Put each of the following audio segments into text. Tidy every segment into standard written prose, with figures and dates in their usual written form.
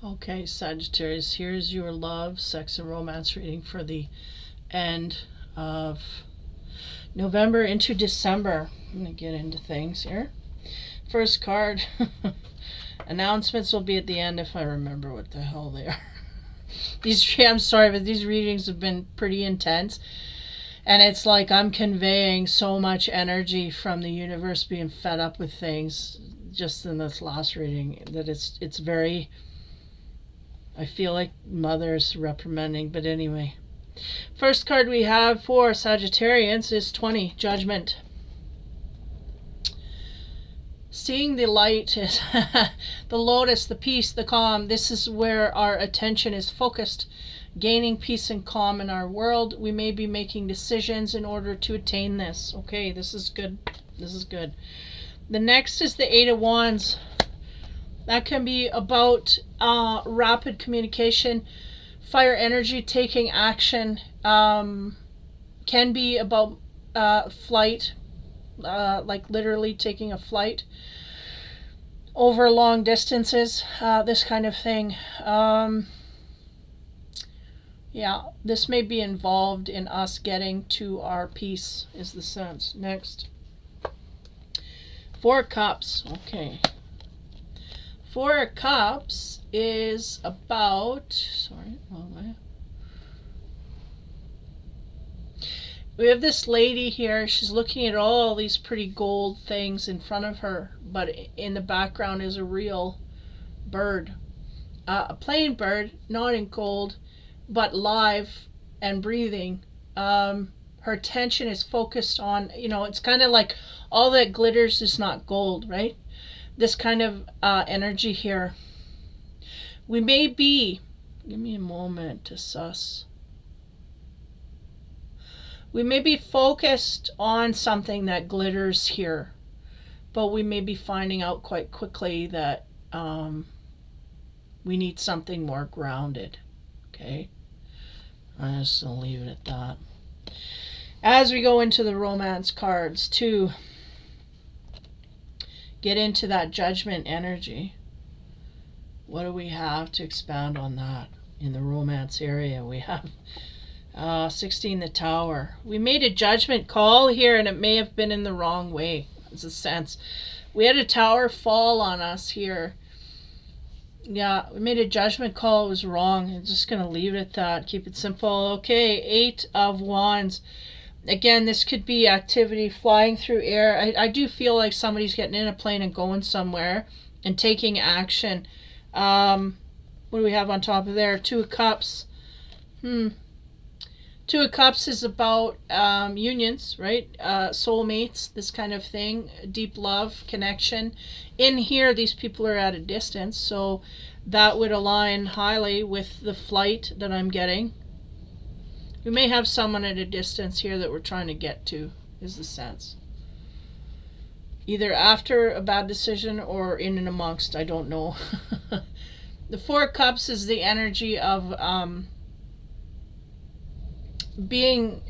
Okay, Sagittarius, here's your love, sex, and romance reading for the end of November into December. I'm going to get into things here. First card. Announcements will be at the end if I remember what the hell they are. I'm sorry, but these readings have been pretty intense. And it's like I'm conveying so much energy from the universe being fed up with things just in this last reading that it's very, I feel like mother's reprimanding, but anyway. First card we have for Sagittarians is 20, Judgment. Seeing the light is the lotus, the peace, the calm. This is where our attention is focused, gaining peace and calm in our world. We may be making decisions in order to attain this. Okay, this is good. This is good. The next is the Eight of Wands. That can be about rapid communication, fire energy, taking action. Can be about flight, like literally taking a flight over long distances, this kind of thing. Yeah, this may be involved in us getting to our peace, is the sense. Next. Four of Cups. Okay. Four of Cups is about, sorry, wrong way. We have this lady here. She's looking at all these pretty gold things in front of her, but in the background is a real bird. A plain bird, not in gold, but live and breathing. Her attention is focused on, it's kind of like all that glitters is not gold, right? This kind of energy here. We may be, give me a moment to suss. We may be focused on something that glitters here, but we may be finding out quite quickly that we need something more grounded. Okay? I'm just going to leave it at that. As we go into the romance cards, to get into that judgment energy, what do we have to expound on that? In the romance area, we have 16, the Tower. We made a judgment call here, and it may have been in the wrong way. It's a sense. We had a tower fall on us here. Yeah, we made a judgment call. It was wrong. I'm just going to leave it at that. Keep it simple. Okay, 8 of Wands. Again, this could be activity flying through air. I do feel like somebody's getting in a plane and going somewhere and taking action. What do we have on top of there? 2 of Cups. Two of Cups is about unions, right? Soulmates, this kind of thing. Deep love, connection. In here, these people are at a distance, so that would align highly with the flight that I'm getting. We may have someone at a distance here that we're trying to get to, is the sense. Either after a bad decision or in and amongst, I don't know. The 4 of Cups is the energy of being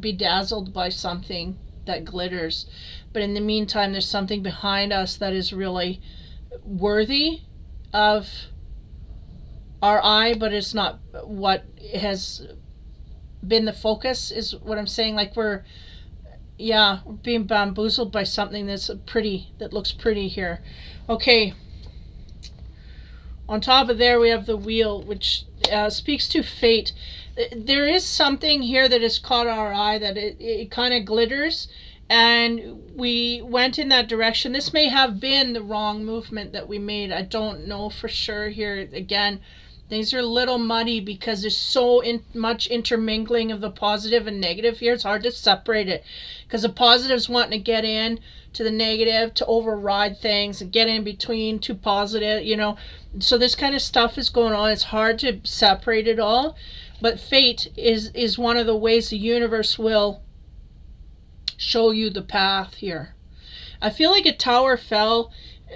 bedazzled by something that glitters. But in the meantime, there's something behind us that is really worthy of our eye, but it's not what has been the focus, is what I'm saying. Like we're being bamboozled by something that's pretty, that looks pretty here. Okay. On top of there, we have the Wheel, which speaks to fate. There is something here that has caught our eye, that it kind of glitters, and we went in that direction. This may have been the wrong movement that we made. I don't know for sure here. Again, things are a little muddy because there's so much intermingling of the positive and negative here. It's hard to separate it because the positive's wanting to get in to the negative to override things and get in between too positive, So this kind of stuff is going on. It's hard to separate it all. But fate is one of the ways the universe will show you the path here. I feel like a tower fell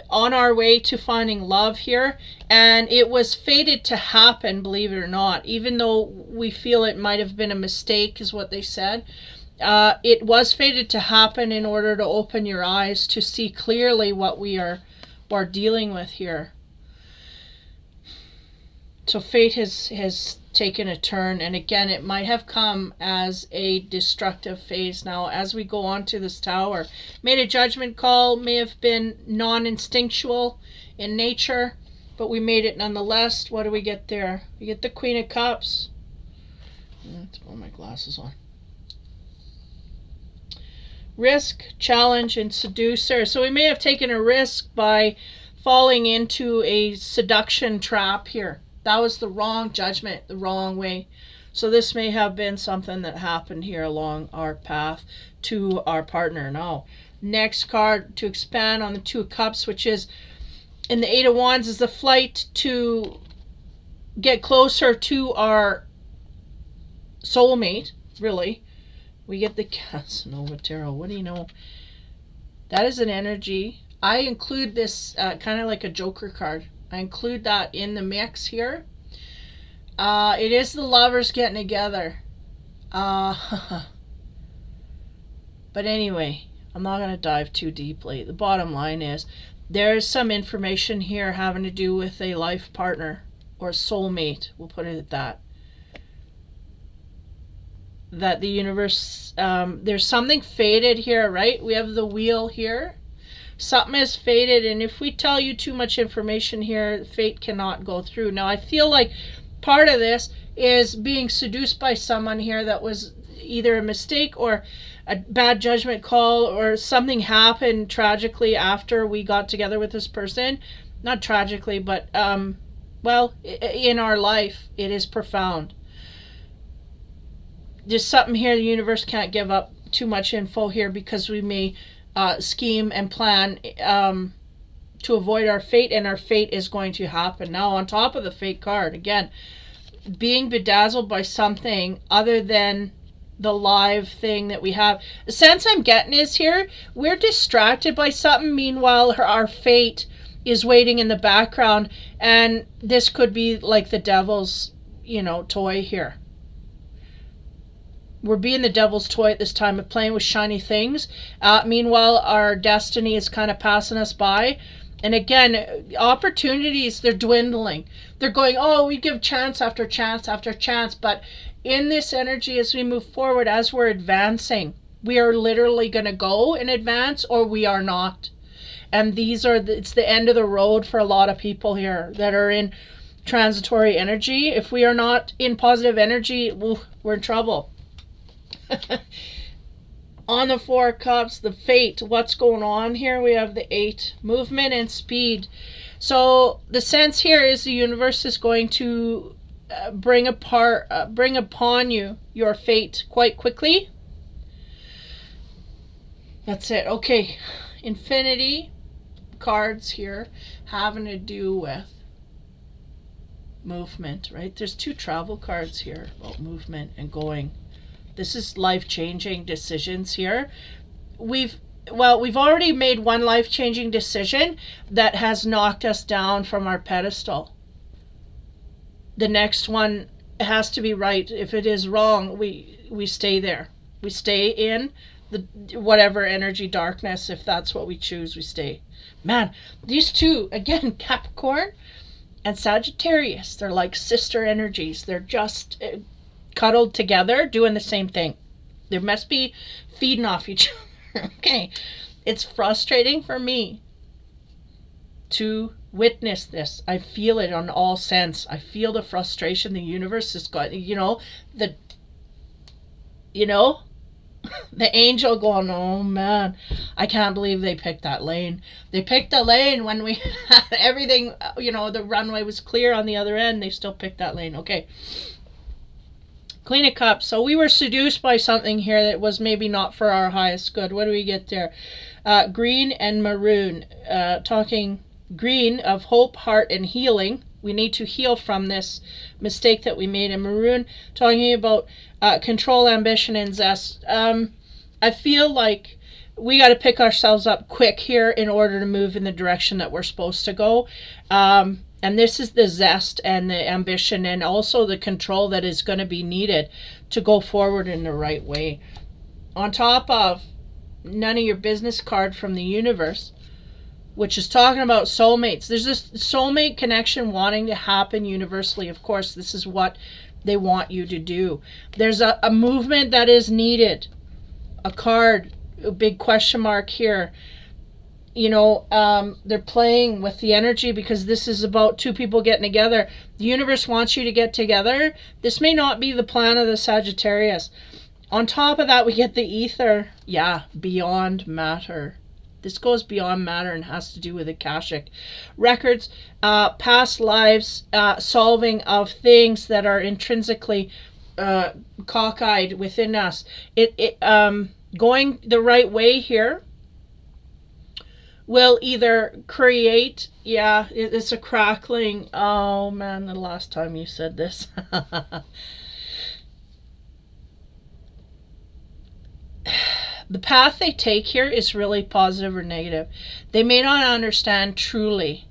on our way to finding love here, and it was fated to happen, believe it or not, even though we feel it might have been a mistake, is what they said. It was fated to happen in order to open your eyes to see clearly what we are dealing with here. So fate has taken a turn, and again, it might have come as a destructive phase. Now, as we go on to this tower, made a judgment call, may have been non-instinctual in nature, but we made it nonetheless. What do we get there? We get the Queen of Cups. Let's put my glasses on. Risk, challenge, and seducer. So we may have taken a risk by falling into a seduction trap here. That was the wrong judgment, the wrong way. So this may have been something that happened here along our path to our partner. Now, next card to expand on the Two of Cups, which is in the Eight of Wands, is the flight to get closer to our soulmate, really. We get the Casanova Tarot. What do you know? That is an energy. I include this kind of like a Joker card. I include that in the mix here. It is the lovers getting together. But anyway, I'm not going to dive too deeply. The bottom line is there's some information here having to do with a life partner or soulmate. We'll put it at that. That the universe, there's something fated here, right? We have the wheel here. Something is fated, and if we tell you too much information here, fate cannot go through. Now, I feel like part of this is being seduced by someone here that was either a mistake or a bad judgment call, or something happened tragically after we got together with this person. Not tragically, but, well, in our life, it is profound. There's something here the universe can't give up too much info here, because we may scheme and plan to avoid our fate, and our fate is going to happen. Now, on top of the fate card, again, being bedazzled by something other than the live thing that we have. The sense I'm getting is here, we're distracted by something, meanwhile our fate is waiting in the background, and this could be like the devil's, toy here. We're being the devil's toy at this time of playing with shiny things. Meanwhile, our destiny is kind of passing us by. And again, opportunities, they're dwindling. They're going, oh, we give chance after chance after chance. But in this energy, as we move forward, as we're advancing, we are literally going to go and advance, or we are not. And it's the end of the road for a lot of people here that are in transitory energy. If we are not in positive energy, we're in trouble. On the Four of Cups, the fate, what's going on here? We have the 8, movement and speed. So the sense here is the universe is going to bring upon you your fate quite quickly. That's it. Okay, infinity cards here having to do with movement, right? There's 2 travel cards here about movement and going. This is life-changing decisions here. We've already made one life-changing decision that has knocked us down from our pedestal. The next one has to be right. If it is wrong, we stay there. We stay in the whatever energy darkness. If that's what we choose, we stay. Man, these two, again, Capricorn and Sagittarius, they're like sister energies. They're just cuddled together doing the same thing. They must be feeding off each other. Okay, it's frustrating for me to witness this. I feel it on all sense. I feel the frustration the universe has got. The angel going, oh man, I can't believe they picked that lane. They picked the lane when we had everything, the runway was clear on the other end. They still picked that lane. Okay. Queen of Cups. So we were seduced by something here that was maybe not for our highest good. What do we get there? Green and maroon. Talking green of hope, heart, and healing. We need to heal from this mistake that we made. And maroon, talking about control, ambition, and zest. I feel like we got to pick ourselves up quick here in order to move in the direction that we're supposed to go. And this is the zest and the ambition and also the control that is going to be needed to go forward in the right way. On top of none of your business card from the universe, which is talking about soulmates. There's this soulmate connection wanting to happen universally. Of course, this is what they want you to do. There's a movement that is needed. A card, a big question mark here. They're playing with the energy because this is about two people getting together. The universe wants you to get together. This may not be the plan of the Sagittarius. On top of that, we get the ether. Yeah, beyond matter. This goes beyond matter and has to do with Akashic records, past lives, solving of things that are intrinsically cockeyed within us. Going the right way here will either create, it's a crackling. Oh man, the last time you said this. The path they take here is really positive or negative. They may not understand truly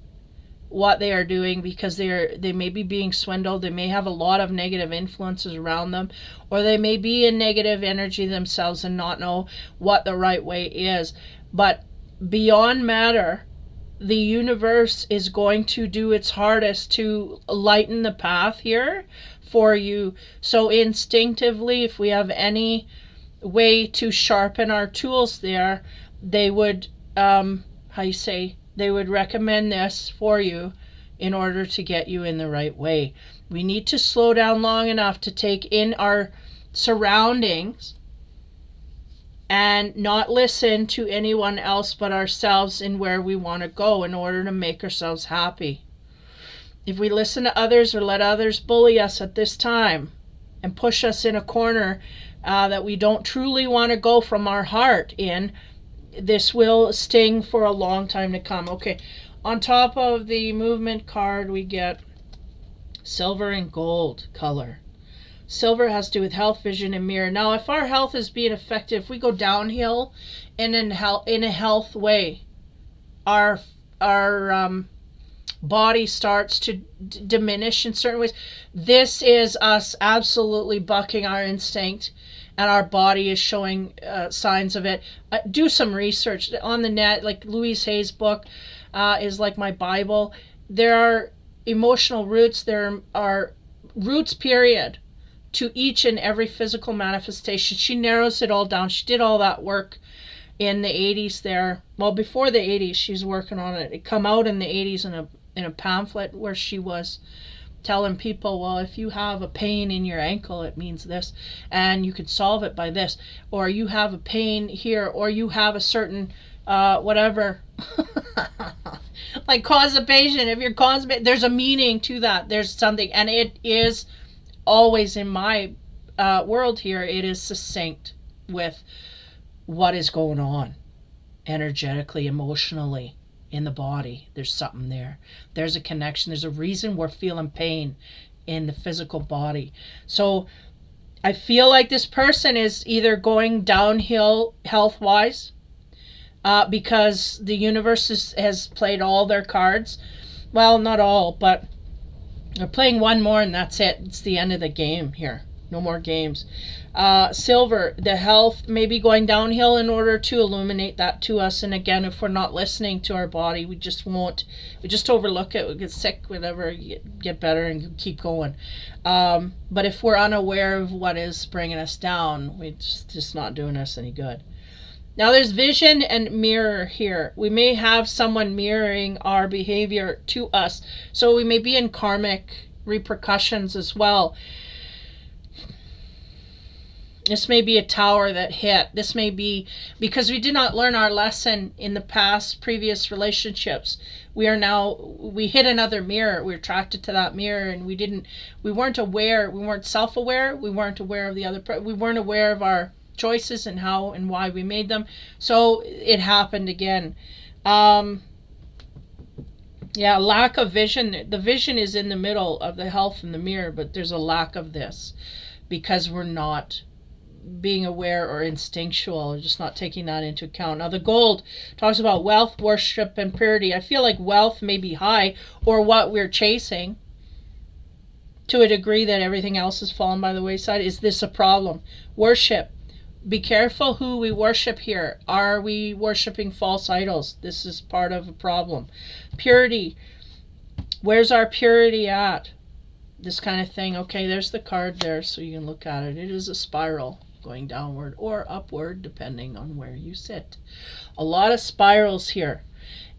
what they are doing because they may be being swindled. They may have a lot of negative influences around them, or they may be in negative energy themselves and not know what the right way is. But beyond matter, the universe is going to do its hardest to lighten the path here for you. So instinctively, if we have any way to sharpen our tools there, they would they would recommend this for you in order to get you in the right way. We need to slow down long enough to take in our surroundings and not listen to anyone else but ourselves in where we want to go in order to make ourselves happy. If we listen to others or let others bully us at this time and push us in a corner that we don't truly want to go from our heart in, this will sting for a long time to come. Okay, on top of the movement card, we get silver and gold color. Silver has to do with health, vision, and mirror. Now, if our health is being affected, if we go downhill in a health way, our body starts to diminish in certain ways. This is us absolutely bucking our instinct, and our body is showing signs of it. Do some research on the net. Like Louise Hay's book is like my Bible. There are emotional roots. There are roots, period, to each and every physical manifestation. She narrows it all down. She did all that work in the 80s there. Well, before the 80s, she's working on it. It come out in the 80s in a pamphlet where she was telling people, well, if you have a pain in your ankle, it means this, and you could solve it by this, or you have a pain here, or you have a certain whatever like constipation. If you're constipated, there's a meaning to that. There's something, and it is always in my world here, it is succinct with what is going on energetically, emotionally, in the body. There's something there. There's a connection. There's a reason we're feeling pain in the physical body. So I feel like this person is either going downhill health-wise because the universe has played all their cards. Well, not all, but they're playing one more and that's it. It's the end of the game here. No more games. Silver, the health may be going downhill in order to illuminate that to us. And again, if we're not listening to our body, we just overlook it. We get sick, whatever, get better and keep going. But if we're unaware of what is bringing us down, it's just not doing us any good. Now there's vision and mirror here. We may have someone mirroring our behavior to us. So we may be in karmic repercussions as well. This may be a tower that hit. This may be because we did not learn our lesson in the past, previous relationships. We hit another mirror. We're attracted to that mirror, and we weren't aware. We weren't self-aware. We weren't aware of the other. We weren't aware of our choices and how and why we made them. So it happened again. Lack of vision. The vision is in the middle of the health and the mirror, but there's a lack of this because we're not being aware or instinctual, just not taking that into account. Now the gold talks about wealth, worship, and purity. I feel like wealth may be high, or what we're chasing, to a degree that everything else has fallen by the wayside. Is this a problem? Worship, be careful who we worship here. Are we worshiping false idols? This is part of a problem. Purity. Where's our purity at? This kind of thing. Okay, there's the card there so you can look at it. It is a spiral going downward or upward depending on where you sit. A lot of spirals here.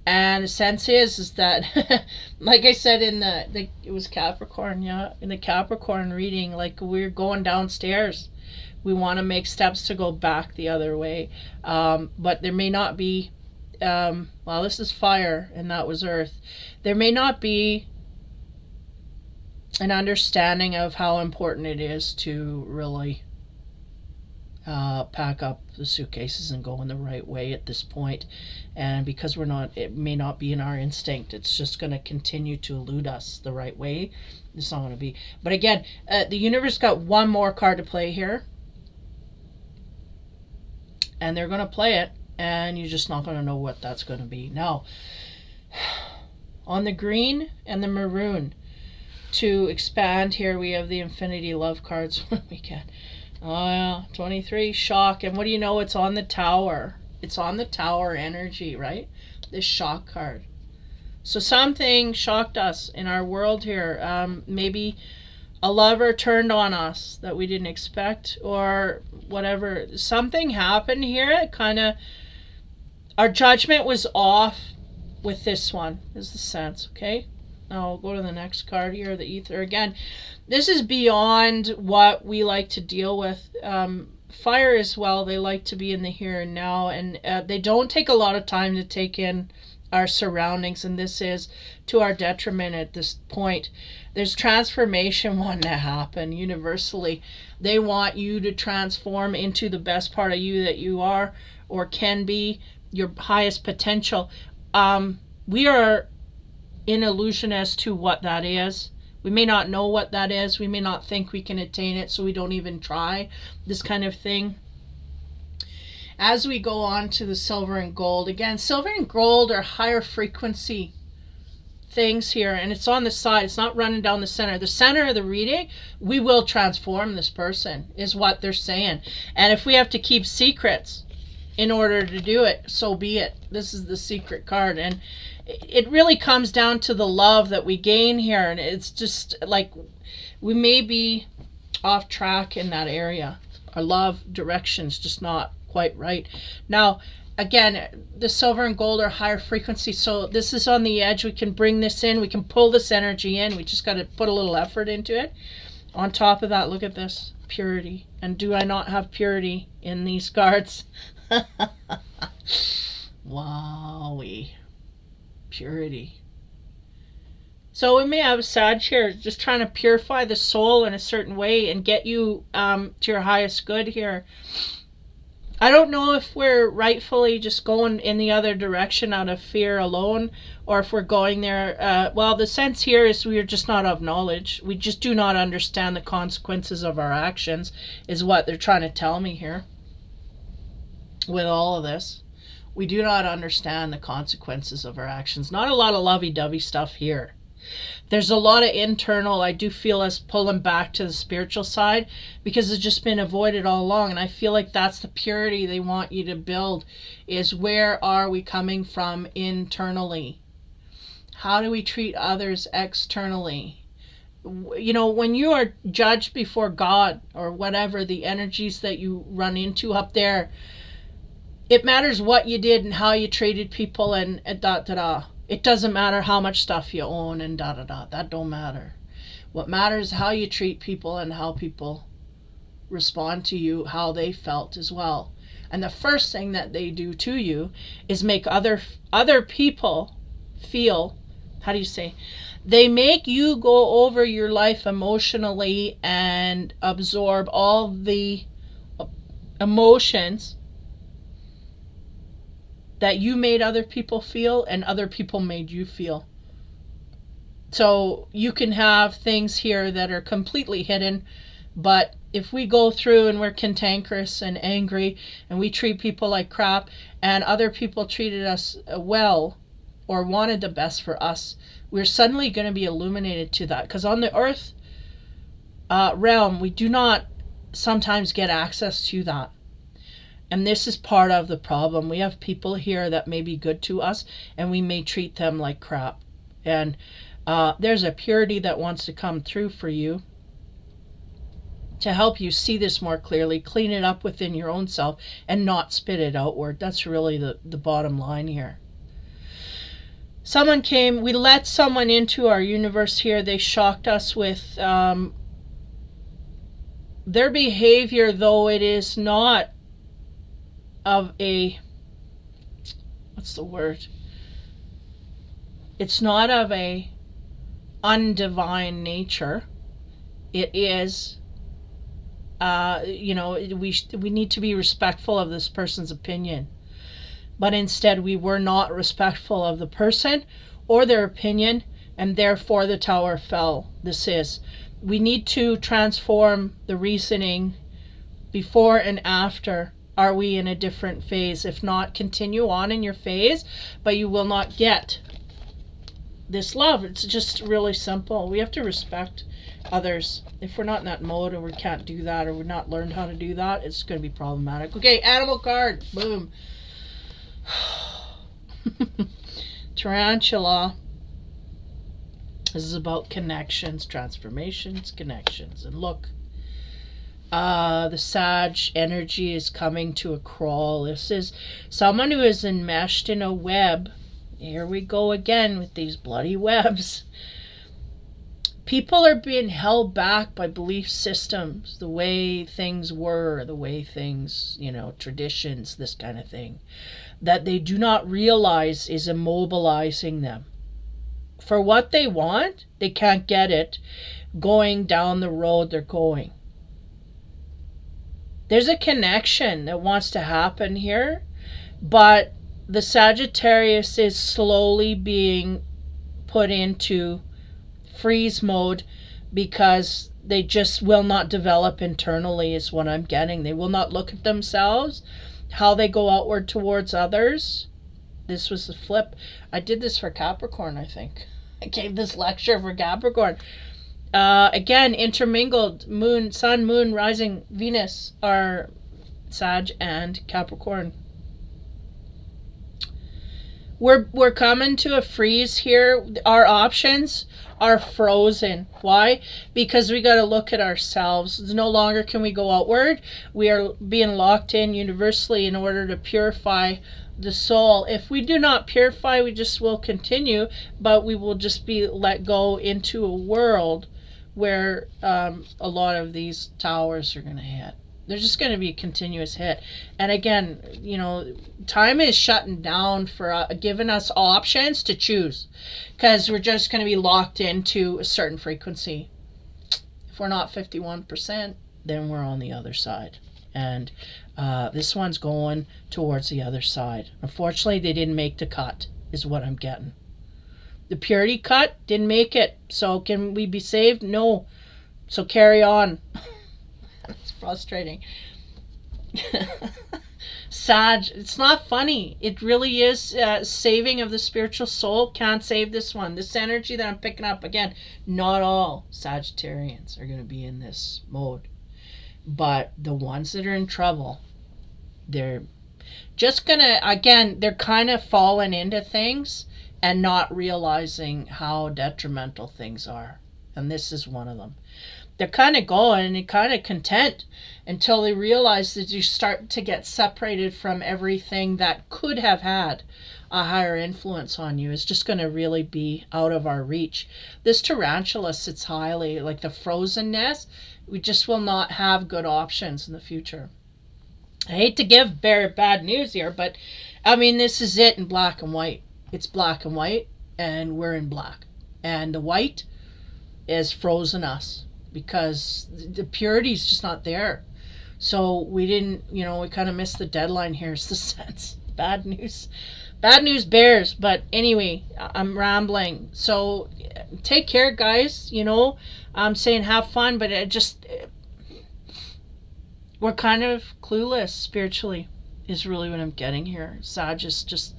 And the sense is that, like I said in the it was Capricorn, yeah, in the Capricorn reading, like we're going downstairs. We want to make steps to go back the other way. But there may not be, well, this is fire and that was earth. There may not be an understanding of how important it is to really pack up the suitcases and go in the right way at this point. And because it may not be in our instinct, it's just going to continue to elude us the right way. It's not going to be. But again, the universe got one more card to play here. And they're going to play it, and you're just not going to know what that's going to be. Now, on the green and the maroon, to expand here, we have the infinity love cards when we can. Oh yeah, 23, shock. And what do you know? It's on the tower. It's on the tower energy, right? This shock card. So something shocked us in our world here. Maybe a lover turned on us that we didn't expect, or whatever. Something happened here. It kind of, our judgment was off with this one, is the sense, okay? Now I'll go to the next card here, the ether. Again, this is beyond what we like to deal with. Fire as well, they like to be in the here and now, and they don't take a lot of time to take in our surroundings, and this is to our detriment at this point. There's transformation wanting to happen universally. They want you to transform into the best part of you that you are or can be, your highest potential. We are in illusion as to what that is. We may not know what that is. We may not think we can attain it, so we don't even try this kind of thing. As we go on to the silver and gold, again, silver and gold are higher frequency things here, and it's on the side. It's not running down the center. The center of the reading, we will transform this person, is what they're saying. And if we have to keep secrets in order to do it, so be it. This is the secret card, and it really comes down to the love that we gain here, and it's just like we may be off track in that area. Our love direction's just not quite right. Now, again, the silver and gold are higher frequency, so this is on the edge. We can bring this in. We can pull this energy in. We just got to put a little effort into it. On top of that, look at this, purity. And do I not have purity in these cards? Wowie. Purity. So we may have a Sag here just trying to purify the soul in a certain way and get you to your highest good here. I don't know if we're rightfully just going in the other direction out of fear alone, or if we're going there. Well, the sense here is we are just not of knowledge. We just do not understand the consequences of our actions, is what they're trying to tell me here with all of this. We do not understand the consequences of our actions. Not a lot of lovey-dovey stuff here. There's a lot of internal, I do feel, us pulling back to the spiritual side because it's just been avoided all along. And I feel like that's the purity they want you to build, is where are we coming from internally? How do we treat others externally? You know, when you are judged before God or whatever, the energies that you run into up there, it matters what you did and how you treated people and da-da-da. It doesn't matter how much stuff you own and da-da-da. That don't matter. What matters is how you treat people and how people respond to you, how they felt as well. And the first thing that they do to you is make other people feel, how do you say, they make you go over your life emotionally and absorb all the emotions that you made other people feel and other people made you feel. So you can have things here that are completely hidden, but if we go through and we're cantankerous and angry and we treat people like crap and other people treated us well or wanted the best for us, we're suddenly going to be illuminated to that. Because on the earth realm, we do not sometimes get access to that. And this is part of the problem. We have people here that may be good to us, and we may treat them like crap. And there's a purity that wants to come through for you to help you see this more clearly, clean it up within your own self, and not spit it outward. That's really the bottom line here. Someone came, we let someone into our universe here. They shocked us with their behavior, though it is not of a, what's the word? It's not of a undivine nature. It is, we need to be respectful of this person's opinion. But instead we were not respectful of the person or their opinion, and therefore the tower fell. We need to transform the reasoning before and after. Are we in a different phase? If not, continue on in your phase, but you will not get this love. It's just really simple. We have to respect others. If we're not in that mode, or we can't do that, or we've not learned how to do that, it's going to be problematic. Okay, animal card. Boom. Tarantula. This is about connections, transformations, connections. And look, the Sag energy is coming to a crawl. This is someone who is enmeshed in a web. Here we go again with these bloody webs. People are being held back by belief systems, the way things were, the way things, traditions, this kind of thing, that they do not realize is immobilizing them. For what they want, they can't get it going down the road they're going. There's a connection that wants to happen here, but the Sagittarius is slowly being put into freeze mode because they just will not develop internally, is what I'm getting. They will not look at themselves, how they go outward towards others. This was the flip. I did this for Capricorn, I think. I gave this lecture for Capricorn. Again, intermingled. Moon, Sun, Moon, Rising, Venus are Sag and Capricorn. We're coming to a freeze here. Our options are frozen. Why? Because we got to look at ourselves. No longer can we go outward. We are being locked in universally in order to purify the soul. If we do not purify, we just will continue, but we will just be let go into a world where a lot of these towers are going to hit. There's just going to be a continuous hit. And again, time is shutting down for giving us options to choose, because we're just going to be locked into a certain frequency. If we're not 51%, then we're on the other side. And this one's going towards the other side. Unfortunately, they didn't make the cut, is what I'm getting. The purity cut didn't make it. So can we be saved? No. So carry on. It's frustrating. Sag, it's not funny. It really is saving of the spiritual soul. Can't save this one. This energy that I'm picking up, again, not all Sagittarians are going to be in this mode. But the ones that are in trouble, they're just going to, again, they're kind of falling into things and not realizing how detrimental things are. And this is one of them. They're kind of going and kind of content until they realize that you start to get separated from everything that could have had a higher influence on you. It's just going to really be out of our reach. This tarantula sits highly, like the frozenness. We just will not have good options in the future. I hate to give very bad news here, but I mean, this is it in black and white. It's black and white, and we're in black. And the white is frozen us, because the purity is just not there. So we didn't, we kind of missed the deadline here, is the sense. Bad news. Bad news bears. But anyway, I'm rambling. So take care, guys. I'm saying have fun, but we're kind of clueless spiritually, is really what I'm getting here. Sag is just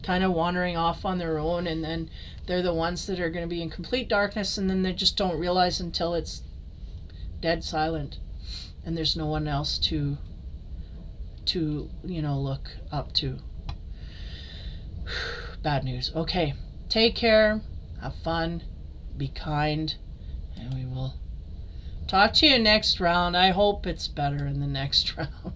kind of wandering off on their own, and then they're the ones that are going to be in complete darkness, and then they just don't realize until it's dead silent and there's no one else to to, look up to. Bad news. Okay, take care, have fun, be kind, and we will talk to you next round. I hope it's better in the next round.